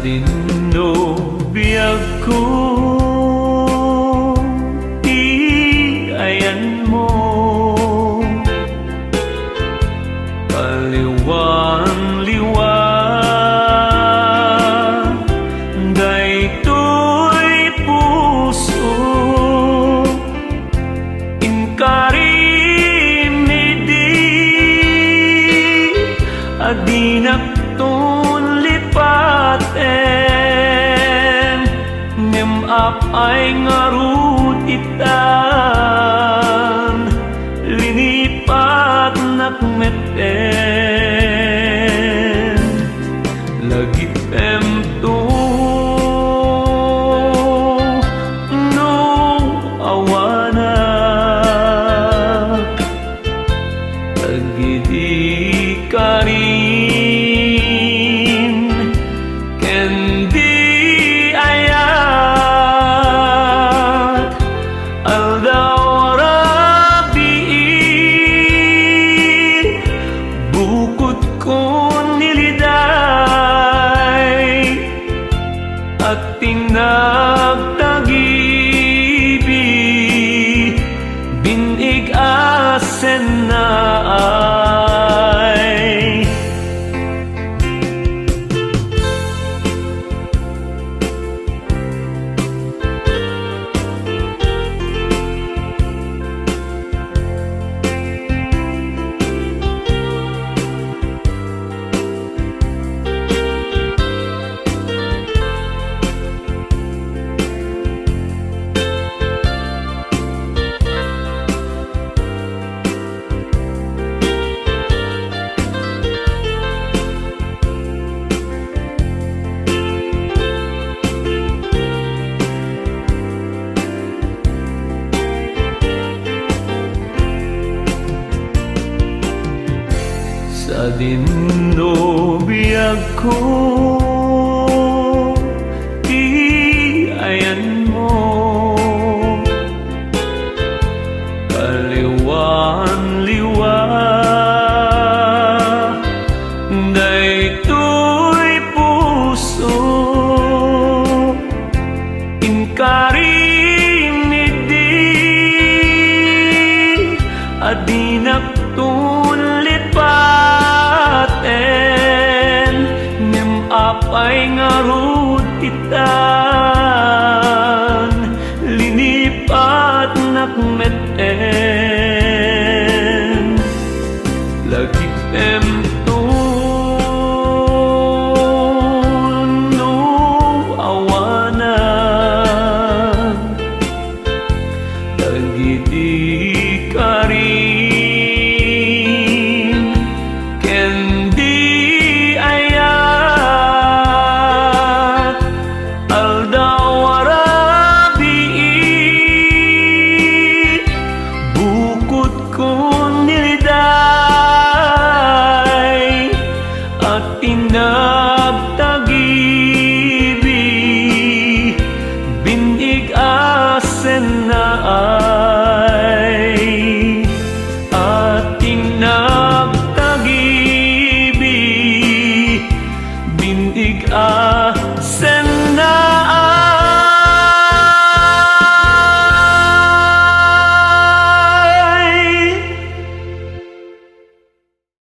dinno biyag ko ayan mo kaliwan-liwan daytoy puso inkarimidi adinak ton lipaten ngem apay ngarut itan linipat nakmeten lagi temto no awanak lagi di karin kendi ayat aldawra bukod ko niliday at tinagtagibi binig asen na ay sa dinno biyag ko ayan mo kaliwan-liwan daytoy puso inkarimidi adinak ton lipaten ngem apay ngarut itan linipat nakmet